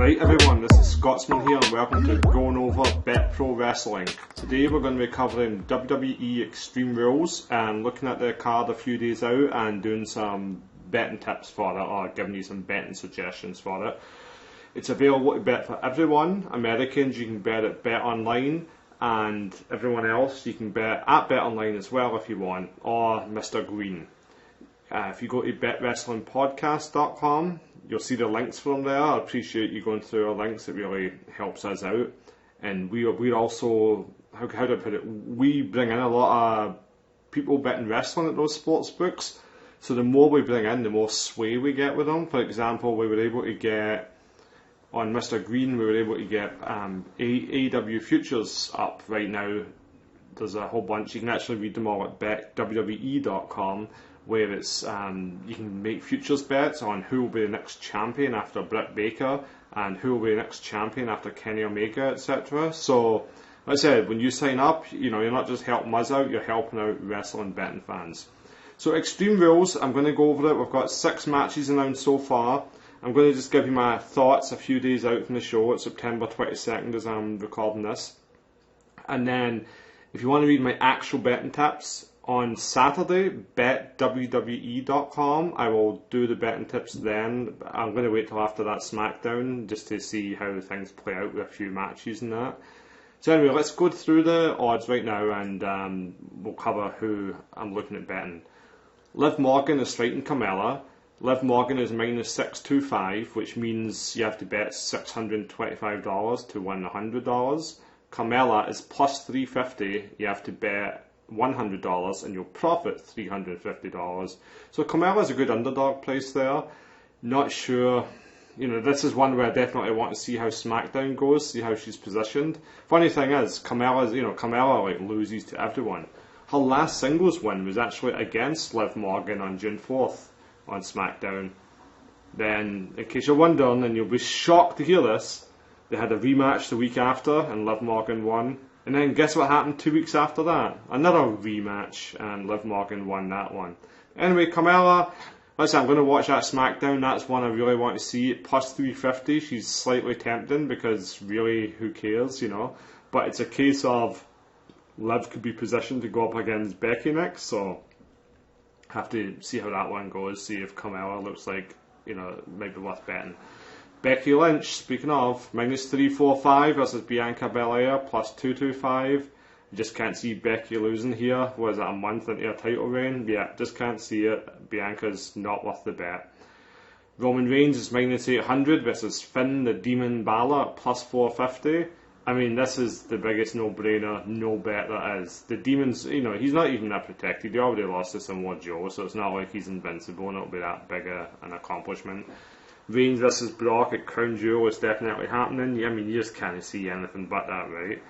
Right everyone, this is Scotsman here and welcome to Going Over Bet Pro Wrestling. Today we're going to be covering WWE Extreme Rules and looking at the card a few days out and doing some betting tips for it, or giving you some betting suggestions for it. It's available to bet for everyone. Americans, you can bet at Bet Online, and everyone else you can bet at Bet Online as well if you want, or Mr. Green. If you go to betwrestlingpodcast.com, you'll see the links from there. I appreciate you going through our links. It really helps us out. And we're also, how do I put it, we bring in a lot of people betting wrestling at those sports books. So the more we bring in, the more sway we get with them. For example, we were able to get, on Mr. Green, we were able to get AEW futures up right now. There's a whole bunch. You can actually read them all at betwwe.com. where it's you can make futures bets on who will be the next champion after Britt Baker and who will be the next champion after Kenny Omega, etc. So, like I said, when you sign up, you're not just helping us out, you're helping out wrestling betting fans. So, Extreme Rules, I'm going to go over it. We've got 6 matches announced so far. I'm going to just give you my thoughts a few days out from the show. It's September 22nd as I'm recording this. And then, if you want to read my actual betting tips, on Saturday, betwwe.com, I will do the betting tips then. I'm going to wait till after that SmackDown just to see how things play out with a few matches and that. So anyway, let's go through the odds right now and we'll cover who I'm looking at betting. Liv Morgan is fighting Carmella. Liv Morgan is minus 625, which means you have to bet $625 to win $100. Carmella is plus 350, you have to bet $100 and you'll profit $350. So Carmella's a good underdog place there. Not sure, this is one where I definitely want to see how SmackDown goes, see how she's positioned. Funny thing is, Carmella loses to everyone. Her last singles win was actually against Liv Morgan on June 4th on SmackDown. Then, in case you're wondering, and you'll be shocked to hear this, they had a rematch the week after and Liv Morgan won. And then guess what happened 2 weeks after that? Another rematch, and Liv Morgan won that one. Anyway, Carmella, listen, I'm going to watch that SmackDown. That's one I really want to see. Plus 350, she's slightly tempting because really, who cares, But it's a case of Liv could be positioned to go up against Becky next, so have to see how that one goes, see if Carmella looks like, it might be worth betting. Becky Lynch, speaking of, minus 345 versus Bianca Belair, plus 225. You just can't see Becky losing here. Was it a month into her title reign? Yeah, just can't see it. Bianca's not worth the bet. Roman Reigns is minus 800 versus Finn the Demon Balor, plus 450. I mean, this is the biggest no-brainer, no bet there is. The Demon's, he's not even that protected. He already lost to Samoa Joe, so it's not like he's invincible and it'll be that big an accomplishment. Reigns versus Brock at Crown Jewel is definitely happening. I mean, you just can't see anything but that, right?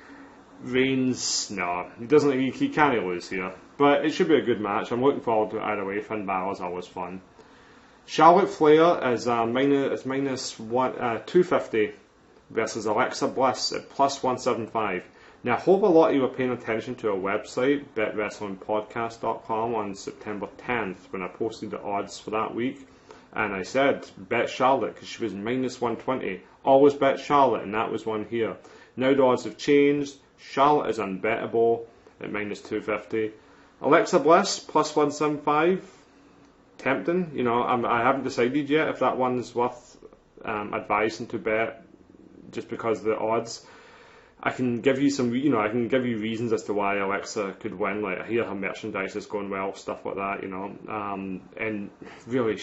Reigns, no, he can't lose here. But it should be a good match. I'm looking forward to it either way. Finn Balor's always fun. Charlotte Flair is minus 250 versus Alexa Bliss at plus 175. Now, I hope a lot of you are paying attention to our website, betwrestlingpodcast.com, on September 10th when I posted the odds for that week. And I said, bet Charlotte, because she was minus 120. Always bet Charlotte, and that was one here. Now the odds have changed. Charlotte is unbettable at minus 250. Alexa Bliss, plus 175. Tempting. I haven't decided yet if that one's worth advising to bet just because of the odds. I can give you reasons as to why Alexa could win. Like, I hear her merchandise is going well, stuff like that, and really,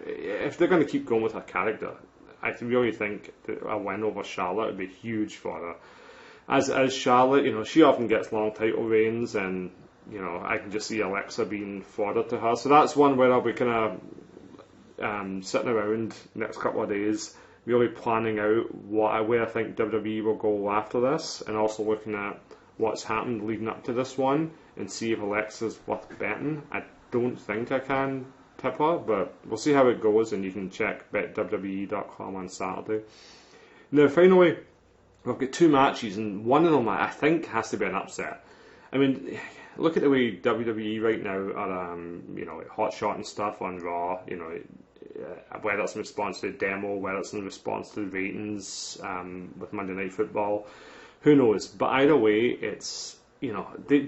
if they're going to keep going with her character, I really think that a win over Charlotte would be huge for her. As Charlotte, she often gets long title reigns, and, I can just see Alexa being fodder to her. So that's one where I'll be kind of sitting around next couple of days, really planning out where I think WWE will go after this, and also looking at what's happened leading up to this one, and see if Alexa's worth betting. I don't think I can tip her, but we'll see how it goes, and you can check betwwe.com on Saturday. Now, finally, we've got 2 matches, and one of them I think has to be an upset. I mean, look at the way WWE right now are, like Hot Shot and stuff on Raw. whether it's in response to the demo, whether it's in response to the ratings with Monday Night Football, who knows? But either way, it's, you know, they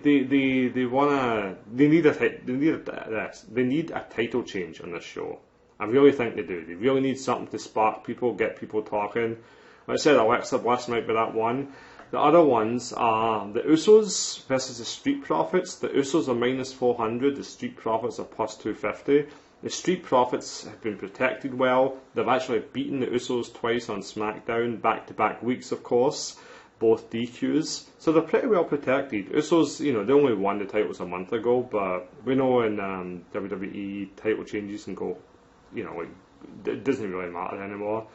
need a title change on this show. I really think they do. They really need something to spark people, get people talking. Like I said, Alexa Bliss might be that one. The other ones are the Usos versus the Street Profits. The Usos are minus 400. The Street Profits are plus 250. The Street Profits have been protected well. They've actually beaten the Usos twice on SmackDown, back-to-back weeks, of course. Both DQs. So they're pretty well protected. Usos, you know, they only won the titles a month ago, but we know in WWE title changes can go, you know, like, it doesn't really matter anymore,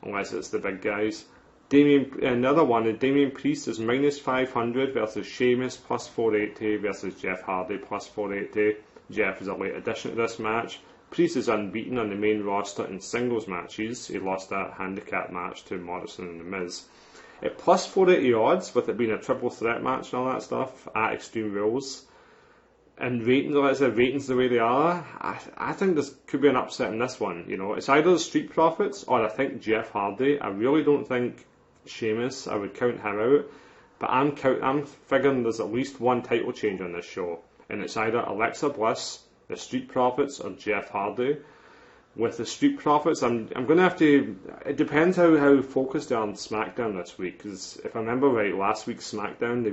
unless it's the big guys. Another one, Damian Priest is minus 500 versus Sheamus plus 480 versus Jeff Hardy plus 480. Jeff is a late addition to this match. Priest is unbeaten on the main roster in singles matches. He lost that handicap match to Morrison and The Miz. At plus 480 odds, with it being a triple threat match and all that stuff at Extreme Rules, and ratings, let's say ratings the way they are, I think this could be an upset in this one. You know, it's either the Street Profits or I think Jeff Hardy. I really don't think Sheamus, I would count him out, but I'm figuring there's at least one title change on this show, and it's either Alexa Bliss, the Street Profits, or Jeff Hardy. With the Street Profits, I'm going to have to, it depends how focused they are on SmackDown this week, because if I remember right, last week's SmackDown, I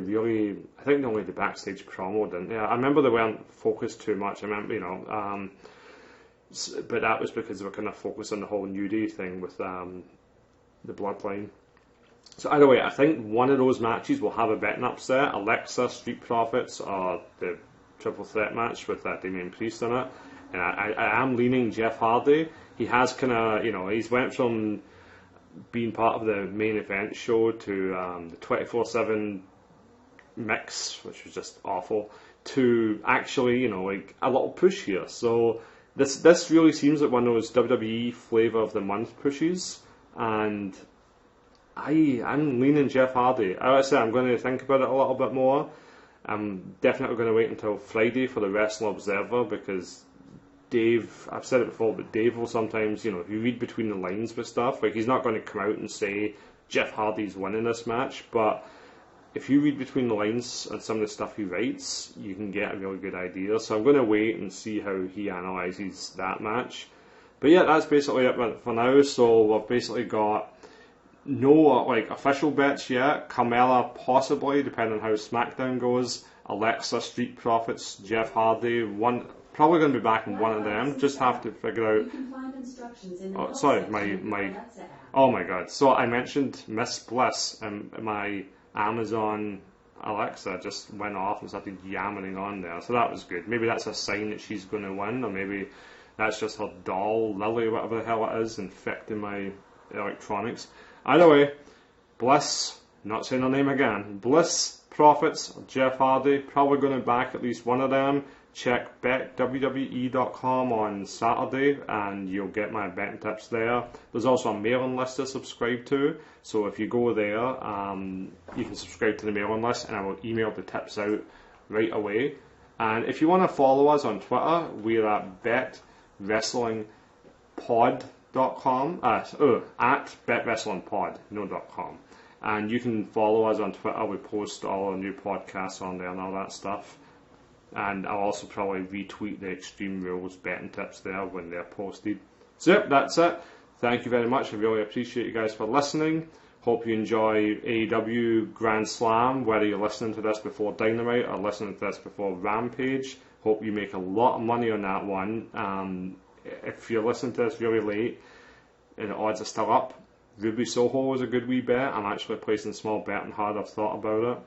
think they only did backstage promo, didn't they? I remember they weren't focused too much. I remember, you know, but that was because they were kind of focused on the whole New Day thing with the Bloodline. So either way, I think one of those matches will have a betting upset, Alexa, Street Profits, or the triple threat match with Damian Priest in it. And I am leaning Jeff Hardy. He has kind of, you know, he's went from being part of the main event show to the 24/7 mix, which was just awful, to actually, you know, like a little push here. So this really seems like one of those WWE Flavor of the Month pushes, and I'm leaning Jeff Hardy. I would say I'm going to think about it a little bit more. I'm definitely going to wait until Friday for the Wrestling Observer, because Dave, I've said it before, but Dave will sometimes, you know, if you read between the lines with stuff, like he's not going to come out and say Jeff Hardy's winning this match, but if you read between the lines on some of the stuff he writes, you can get a really good idea. So I'm going to wait and see how he analyses that match. But yeah, that's basically it for now. So we've basically got no like official bets yet. Carmella possibly, depending on how SmackDown goes. Alexa, Street Profits, Jeff Hardy, probably going to be back in one of them. Just have to figure out. Oh, sorry, oh my god. So I mentioned Miss Bliss, and my Amazon Alexa just went off and started yammering on there. So that was good. Maybe that's a sign that she's going to win, or maybe that's just her doll, Lily, whatever the hell it is, infecting my electronics. Either way, Bliss, not saying her name again, Bliss, Profits, Jeff Hardy, probably going to back at least one of them. Check WWE.com on Saturday and you'll get my betting tips there. There's also a mailing list to subscribe to, so if you go there, you can subscribe to the mailing list and I will email the tips out right away. And if you want to follow us on Twitter, we're at betwrestlingpod.com, at betwrestlingpod, no .com. And you can follow us on Twitter. We post all our new podcasts on there and all that stuff. And I'll also probably retweet the Extreme Rules betting tips there when they're posted. So yep, that's it. Thank you very much. I really appreciate you guys for listening. Hope you enjoy AEW Grand Slam, whether you're listening to this before Dynamite or listening to this before Rampage. Hope you make a lot of money on that one. If you're listening to this really late and the odds are still up, Ruby Soho is a good wee bet. I'm actually placing a small bet on hard. I've thought about it.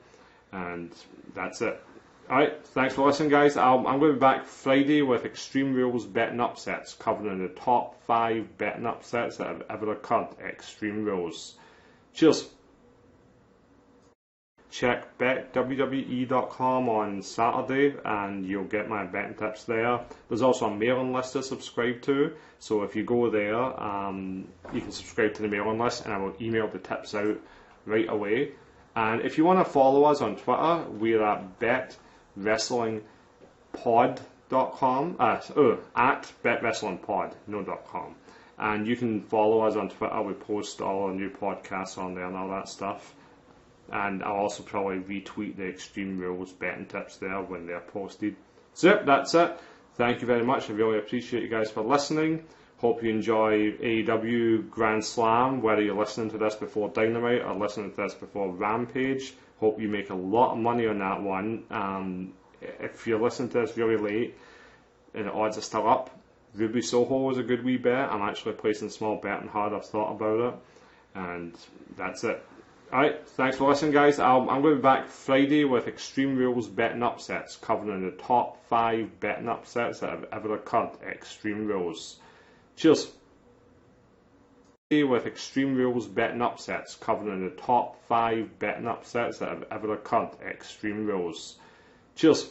And that's it. Alright, thanks for listening, guys. I'm going to be back Friday with Extreme Rules betting upsets, covering the top 5 betting upsets that have ever occurred at Extreme Rules. Cheers. Check betwwe.com on Saturday and you'll get my betting tips there. There's also a mailing list to subscribe to, so if you go there, you can subscribe to the mailing list and I will email the tips out right away. And if you want to follow us on Twitter, we're at betwrestlingpod, betwrestlingpod.com, at betwrestlingpod, no .com. And you can follow us on Twitter. We post all our new podcasts on there and all that stuff. And I'll also probably retweet the Extreme Rules betting tips there when they're posted. So yep, that's it. Thank you very much. I really appreciate you guys for listening. Hope you enjoy AEW Grand Slam, whether you're listening to this before Dynamite or listening to this before Rampage. Hope you make a lot of money on that one. If you're listening to this really late and the odds are still up, Ruby Soho is a good wee bet. I'm actually placing a small bet and hard. I've thought about it. And that's it. Alright, thanks for listening, guys. I'm going to be back Friday with Extreme Rules betting upsets, covering the top 5 betting upsets that have ever occurred at Extreme Rules. Cheers. With Extreme Rules betting upsets, covering the top 5 betting upsets that have ever occurred at Extreme Rules. Cheers.